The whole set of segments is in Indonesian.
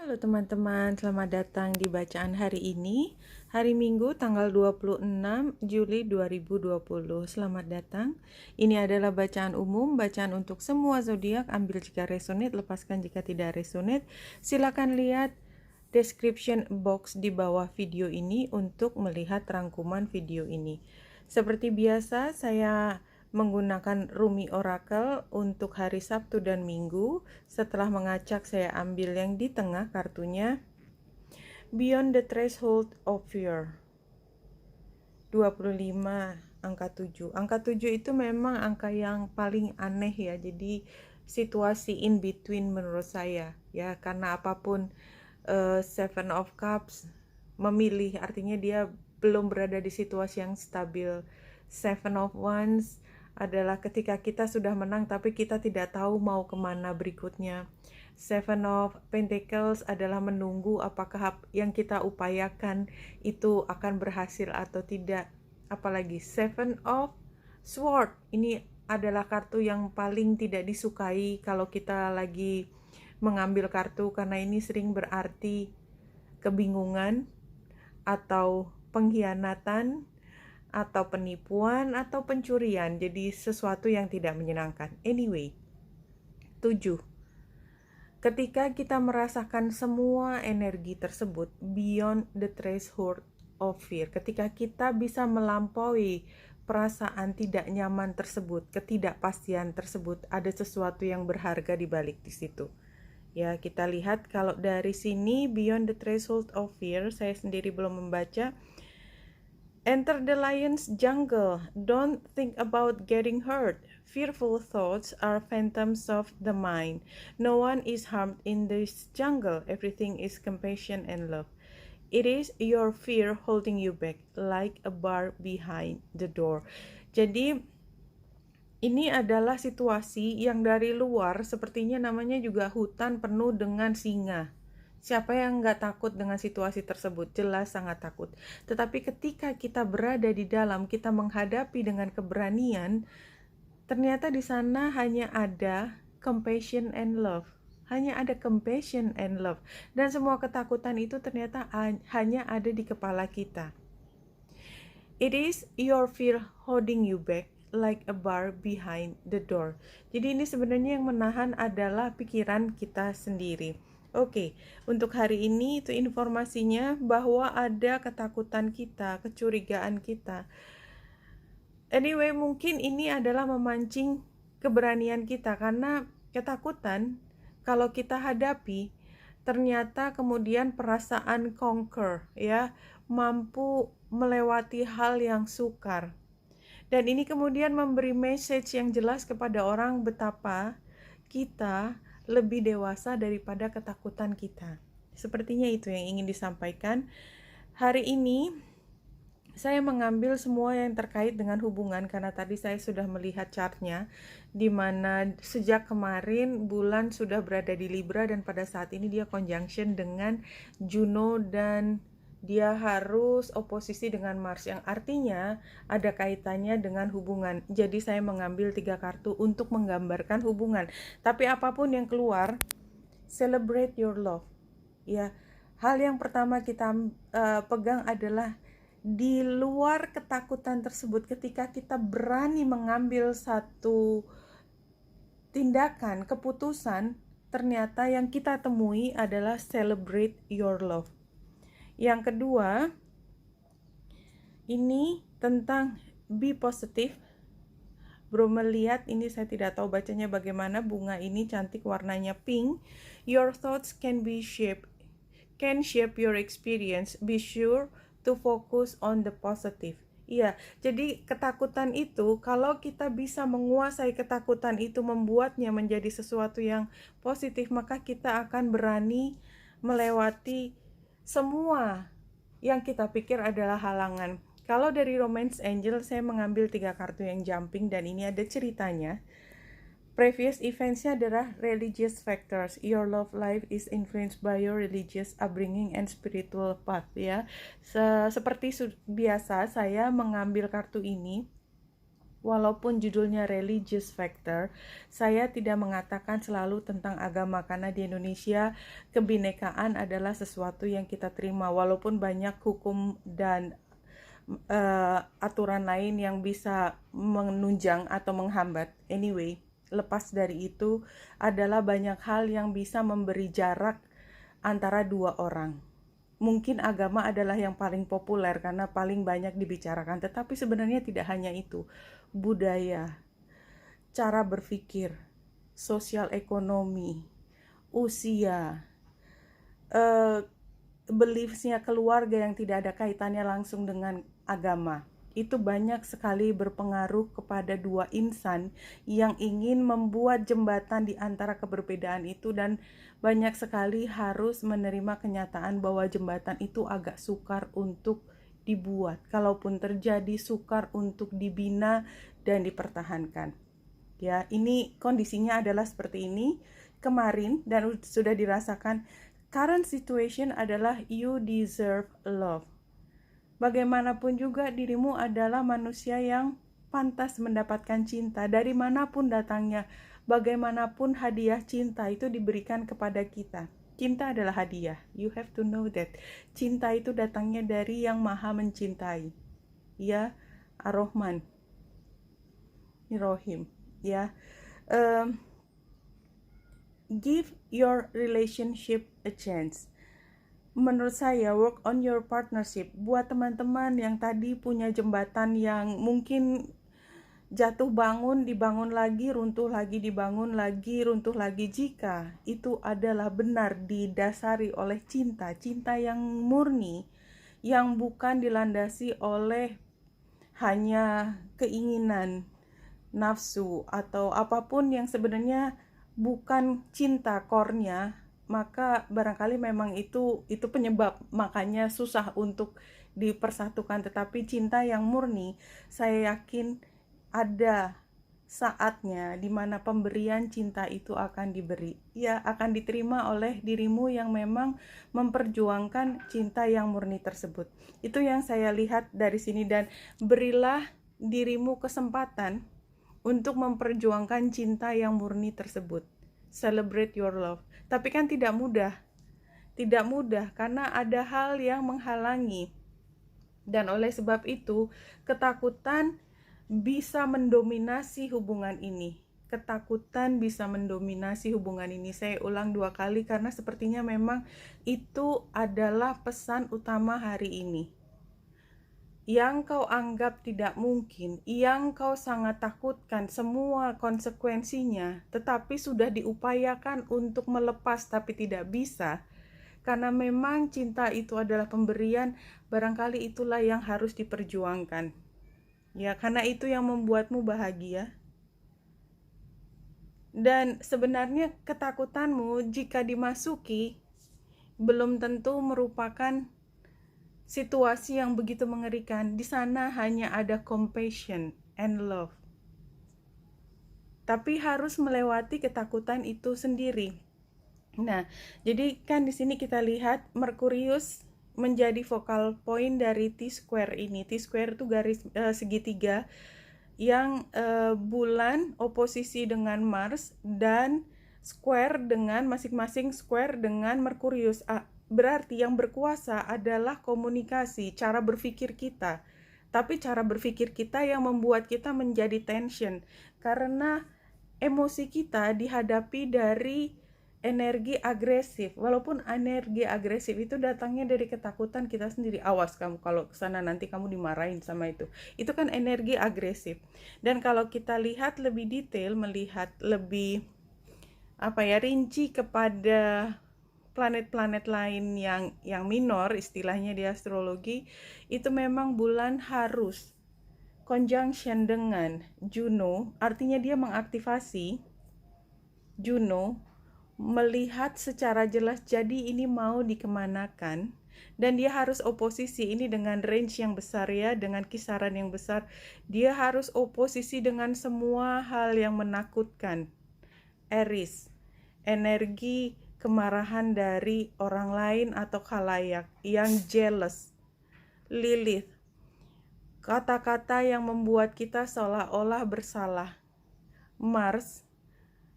Halo teman-teman, selamat datang di bacaan hari ini, hari Minggu tanggal 26 Juli 2020. Selamat datang. Ini adalah bacaan umum, bacaan untuk semua zodiak. Ambil jika resonate, lepaskan jika tidak resonate. Silakan lihat description box di bawah video ini untuk melihat rangkuman video ini. Seperti biasa, saya menggunakan Rumi Oracle untuk hari Sabtu dan Minggu. Setelah mengacak, saya ambil yang di tengah kartunya. Beyond the Threshold of Fear 25, angka 7. Angka 7 itu memang angka yang paling aneh ya. Jadi situasi in between menurut saya ya, karena apapun Seven of Cups memilih, artinya dia belum berada di situasi yang stabil. Seven of Wands adalah ketika kita sudah menang tapi kita tidak tahu mau kemana berikutnya. Seven of Pentacles adalah menunggu apakah yang kita upayakan itu akan berhasil atau tidak. Apalagi Seven of Swords, ini adalah kartu yang paling tidak disukai kalau kita lagi mengambil kartu, karena ini sering berarti kebingungan atau pengkhianatan atau penipuan atau pencurian, jadi sesuatu yang tidak menyenangkan. Anyway, 7. Ketika kita merasakan semua energi tersebut, beyond the threshold of fear, ketika kita bisa melampaui perasaan tidak nyaman tersebut, ketidakpastian tersebut, ada sesuatu yang berharga di balik di situ. Ya, kita lihat kalau dari sini, beyond the threshold of fear, saya sendiri belum membaca. Enter the lion's jungle. Don't think about getting hurt. Fearful thoughts are phantoms of the mind. No one is harmed in this jungle. Everything is compassion and love. It is your fear holding you back, like a bar behind the door. Jadi, ini adalah situasi yang dari luar sepertinya namanya juga hutan penuh dengan singa. Siapa yang nggak takut dengan situasi tersebut? Jelas sangat takut. Tetapi ketika kita berada di dalam, kita menghadapi dengan keberanian, ternyata di sana hanya ada compassion and love. Hanya ada compassion and love. Dan semua ketakutan itu ternyata hanya ada di kepala kita. It is your fear holding you back, like a bar behind the door. Jadi ini sebenarnya yang menahan adalah pikiran kita sendiri. Oke, untuk hari ini itu informasinya bahwa ada ketakutan kita, kecurigaan kita. Anyway, mungkin ini adalah memancing keberanian kita, karena ketakutan kalau kita hadapi, ternyata kemudian perasaan conquer ya, mampu melewati hal yang sukar. Dan ini kemudian memberi message yang jelas kepada orang betapa kita lebih dewasa daripada ketakutan kita. Sepertinya itu yang ingin disampaikan. Hari ini saya mengambil semua yang terkait dengan hubungan, karena tadi saya sudah melihat chartnya, di mana sejak kemarin bulan sudah berada di Libra dan pada saat ini dia conjunction dengan Juno dan dia harus oposisi dengan Mars, yang artinya ada kaitannya dengan hubungan. Jadi saya mengambil 3 kartu untuk menggambarkan hubungan. Tapi apapun yang keluar, celebrate your love. Ya, hal yang pertama kita pegang adalah di luar ketakutan tersebut, ketika kita berani mengambil satu tindakan, keputusan, ternyata yang kita temui adalah celebrate your love. Yang kedua, ini tentang be positive. Bro melihat ini, saya tidak tahu bacanya bagaimana. Bunga ini cantik, warnanya pink. Your thoughts can shape your experience. Be sure to focus on the positive. Iya, jadi ketakutan itu, kalau kita bisa menguasai ketakutan itu, membuatnya menjadi sesuatu yang positif, maka kita akan berani melewati semua yang kita pikir adalah halangan. Kalau dari Romance Angel, saya mengambil 3 kartu yang jumping dan ini ada ceritanya. Previous events-nya adalah religious factors. Your love life is influenced by your religious upbringing and spiritual path, ya. Seperti biasa, saya mengambil kartu ini Walaupun judulnya religious factor, saya tidak mengatakan selalu tentang agama, karena di Indonesia kebinekaan adalah sesuatu yang kita terima, walaupun banyak hukum dan aturan lain yang bisa menunjang atau menghambat. Anyway, lepas dari itu adalah banyak hal yang bisa memberi jarak antara dua orang. Mungkin agama adalah yang paling populer karena paling banyak dibicarakan, tetapi sebenarnya tidak hanya itu. Budaya, cara berpikir, sosial ekonomi, usia, beliefs-nya keluarga yang tidak ada kaitannya langsung dengan agama, itu banyak sekali berpengaruh kepada dua insan yang ingin membuat jembatan di antara keberbedaan itu, dan banyak sekali harus menerima kenyataan bahwa jembatan itu agak sukar untuk dibuat. Kalaupun terjadi, sukar untuk dibina dan dipertahankan. Ya, ini kondisinya adalah seperti ini kemarin dan sudah dirasakan. Current situation adalah you deserve love. Bagaimanapun juga dirimu adalah manusia yang pantas mendapatkan cinta dari manapun datangnya. Bagaimanapun hadiah cinta itu diberikan kepada kita. Cinta adalah hadiah. You have to know that. Cinta itu datangnya dari yang maha mencintai. Ya, Ar-Rahman, Ar-Rahim. Ya, give your relationship a chance. Menurut saya, work on your partnership. Buat teman-teman yang tadi punya jembatan yang mungkin jatuh bangun, dibangun lagi, runtuh lagi, dibangun lagi, runtuh lagi. Jika itu adalah benar didasari oleh cinta, cinta yang murni, yang bukan dilandasi oleh hanya keinginan, nafsu, atau apapun yang sebenarnya bukan cinta core-nya, maka barangkali memang itu penyebab, makanya susah untuk dipersatukan. Tetapi cinta yang murni, saya yakin ada saatnya di mana pemberian cinta itu akan diberi, ya akan diterima oleh dirimu yang memang memperjuangkan cinta yang murni tersebut. Itu yang saya lihat dari sini, dan berilah dirimu kesempatan untuk memperjuangkan cinta yang murni tersebut. Celebrate your love. Tapi kan tidak mudah karena ada hal yang menghalangi, dan oleh sebab itu ketakutan bisa mendominasi hubungan ini. Ketakutan bisa mendominasi hubungan ini. Saya ulang 2 kali karena sepertinya memang itu adalah pesan utama hari ini. Yang kau anggap tidak mungkin, yang kau sangat takutkan semua konsekuensinya, tetapi sudah diupayakan untuk melepas tapi tidak bisa, karena memang cinta itu adalah pemberian, barangkali itulah yang harus diperjuangkan. Ya, karena itu yang membuatmu bahagia. Dan sebenarnya ketakutanmu jika dimasuki belum tentu merupakan situasi yang begitu mengerikan. Di sana hanya ada compassion and love. Tapi harus melewati ketakutan itu sendiri. Nah, jadi kan di sini kita lihat Merkurius menjadi focal point dari T-square ini. T-square itu garis segitiga yang bulan oposisi dengan Mars dan square dengan masing-masing square dengan Merkurius. Berarti yang berkuasa adalah komunikasi, cara berpikir kita. Tapi cara berpikir kita yang membuat kita menjadi tension, karena emosi kita dihadapi dari energi agresif. Walaupun energi agresif itu datangnya dari ketakutan kita sendiri. Awas kamu kalau kesana nanti kamu dimarahin sama itu. Itu kan energi agresif. Dan kalau kita lihat lebih detail, melihat lebih rinci kepada planet-planet lain yang minor istilahnya di astrologi, itu memang bulan harus conjunction dengan Juno, artinya dia mengaktifasi Juno, melihat secara jelas jadi ini mau dikemanakan, dan dia harus oposisi ini dengan range yang besar, ya, dengan kisaran yang besar. Dia harus oposisi dengan semua hal yang menakutkan. Aries, energi kemarahan dari orang lain atau khalayak yang jealous. Lilith, kata-kata yang membuat kita seolah-olah bersalah. Mars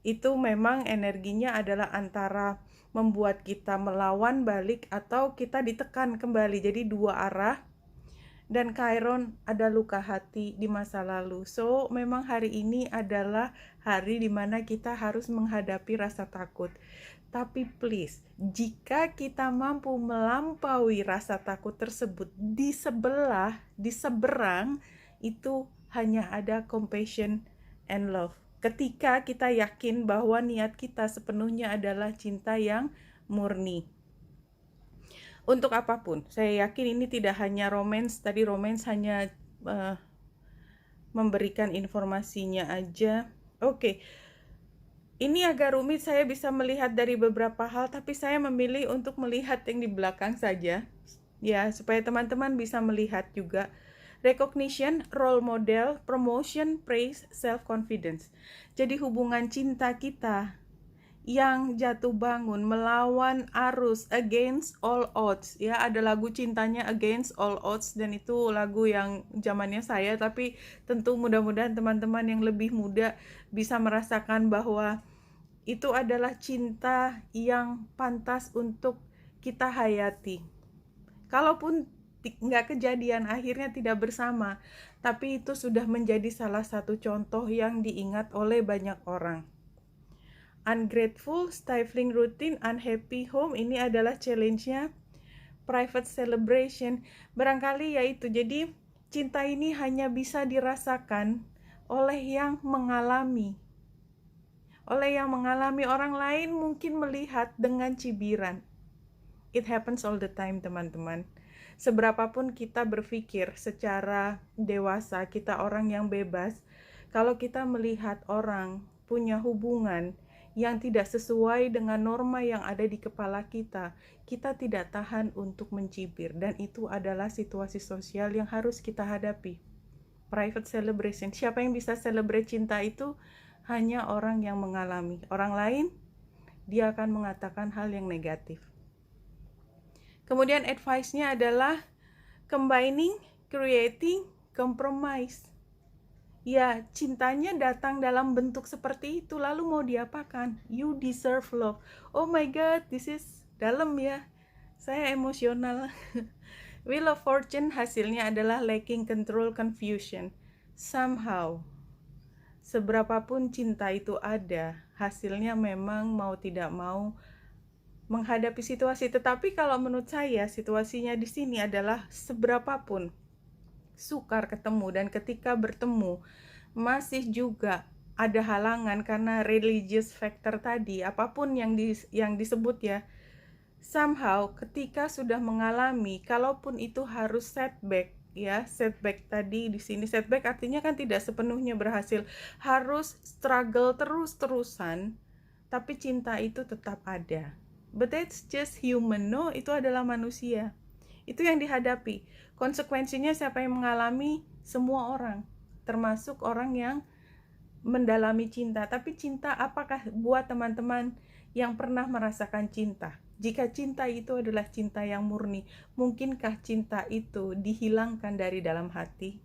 itu memang energinya adalah antara membuat kita melawan balik atau kita ditekan kembali. Jadi dua arah. Dan Chiron ada luka hati di masa lalu. So, memang hari ini adalah hari dimana kita harus menghadapi rasa takut. Tapi please, jika kita mampu melampaui rasa takut tersebut, di seberang, itu hanya ada compassion and love. Ketika kita yakin bahwa niat kita sepenuhnya adalah cinta yang murni. Untuk apapun, saya yakin ini tidak hanya romance. Tadi romance hanya memberikan informasinya aja. Oke. Ini agak rumit, saya bisa melihat dari beberapa hal, tapi saya memilih untuk melihat yang di belakang saja. Ya, supaya teman-teman bisa melihat juga. Recognition, role model, promotion, praise, self-confidence. Jadi hubungan cinta kita yang jatuh bangun melawan arus, against all odds. Ya, ada lagu cintanya Against All Odds, dan itu lagu yang zamannya saya, tapi tentu mudah-mudahan teman-teman yang lebih muda bisa merasakan bahwa itu adalah cinta yang pantas untuk kita hayati. Kalaupun nggak kejadian, akhirnya tidak bersama, tapi itu sudah menjadi salah satu contoh yang diingat oleh banyak orang. Ungrateful, stifling routine, unhappy home, ini adalah challenge-nya. Private celebration, barangkali yaitu, jadi cinta ini hanya bisa dirasakan oleh yang mengalami. Orang lain mungkin melihat dengan cibiran. It happens all the time, teman-teman. Seberapapun kita berpikir secara dewasa, kita orang yang bebas, kalau kita melihat orang punya hubungan yang tidak sesuai dengan norma yang ada di kepala kita tidak tahan untuk mencibir, dan itu adalah situasi sosial yang harus kita hadapi. Private celebration, siapa yang bisa celebrate cinta itu? Hanya orang yang mengalami. Orang lain, dia akan mengatakan hal yang negatif. Kemudian advice-nya adalah combining, creating, compromise. Ya, cintanya datang dalam bentuk seperti itu, lalu mau diapakan? You deserve love. Oh my God, this is dalam ya. Saya emosional. Wheel of Fortune hasilnya adalah lacking control, confusion. Somehow, seberapapun cinta itu ada, hasilnya memang mau tidak mau menghadapi situasi. Tetapi kalau menurut saya, situasinya di sini adalah seberapapun sukar ketemu, dan ketika bertemu masih juga ada halangan karena religious factor tadi, apapun yang disebut ya. Somehow ketika sudah mengalami, kalaupun itu harus setback ya, setback tadi di sini, setback artinya kan tidak sepenuhnya berhasil, harus struggle terus-terusan, tapi cinta itu tetap ada. But that's just human, no, itu adalah manusia. Itu yang dihadapi. Konsekuensinya siapa yang mengalami? Semua orang, termasuk orang yang mendalami cinta. Tapi cinta apakah buat teman-teman yang pernah merasakan cinta? Jika cinta itu adalah cinta yang murni, mungkinkah cinta itu dihilangkan dari dalam hati?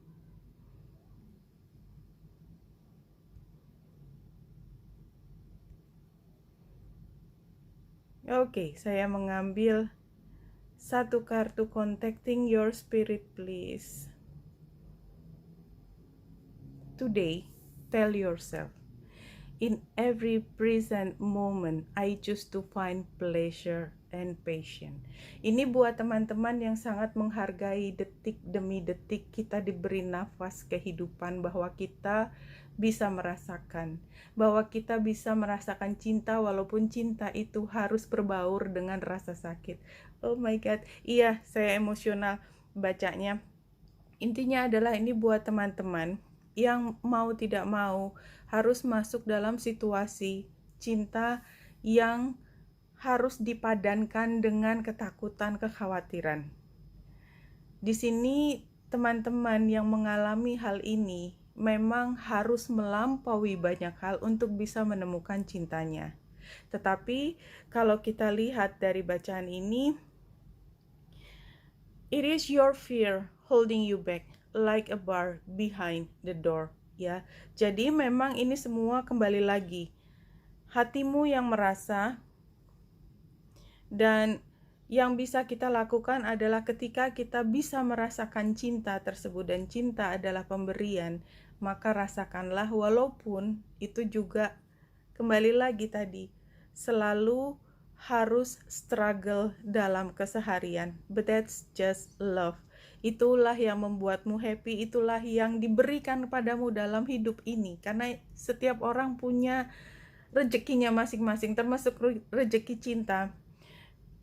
Oke, saya mengambil satu kartu contacting your spirit, please. Today, tell yourself, in every present moment, I choose to find pleasure and patience. Ini buat teman-teman yang sangat menghargai detik demi detik kita diberi nafas kehidupan, bahwa kita bisa merasakan, cinta, walaupun cinta itu harus berbaur dengan rasa sakit. Oh my God, iya, saya emosional bacanya. Intinya adalah ini buat teman-teman yang mau tidak mau harus masuk dalam situasi cinta yang harus dipadankan dengan ketakutan, kekhawatiran. Di sini teman-teman yang mengalami hal ini memang harus melampaui banyak hal untuk bisa menemukan cintanya. Tetapi kalau kita lihat dari bacaan ini, it is your fear holding you back. like a bar behind the door, ya. Jadi memang ini semua kembali lagi hatimu yang merasa, dan yang bisa kita lakukan adalah ketika kita bisa merasakan cinta tersebut, dan cinta adalah pemberian, maka rasakanlah, walaupun itu juga kembali lagi tadi selalu harus struggle dalam keseharian, but that's just love. Itulah yang membuatmu happy, itulah yang diberikan padamu dalam hidup ini, karena setiap orang punya rezekinya masing-masing, termasuk rezeki cinta.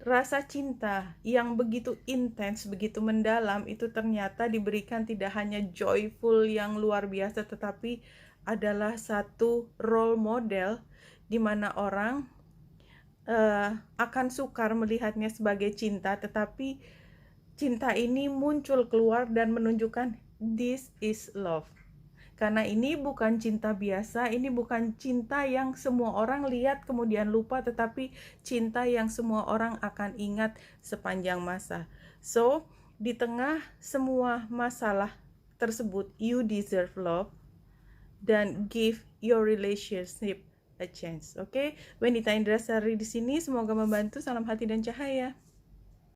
Rasa cinta yang begitu intens, begitu mendalam, itu ternyata diberikan tidak hanya joyful yang luar biasa, tetapi adalah satu role model di mana orang akan sukar melihatnya sebagai cinta, tetapi cinta ini muncul keluar dan menunjukkan this is love. Karena ini bukan cinta biasa, ini bukan cinta yang semua orang lihat kemudian lupa, tetapi cinta yang semua orang akan ingat sepanjang masa. So, di tengah semua masalah tersebut, you deserve love, dan give your relationship a chance. Oke, Wenita Indrasari di sini, semoga membantu. Salam hati dan cahaya.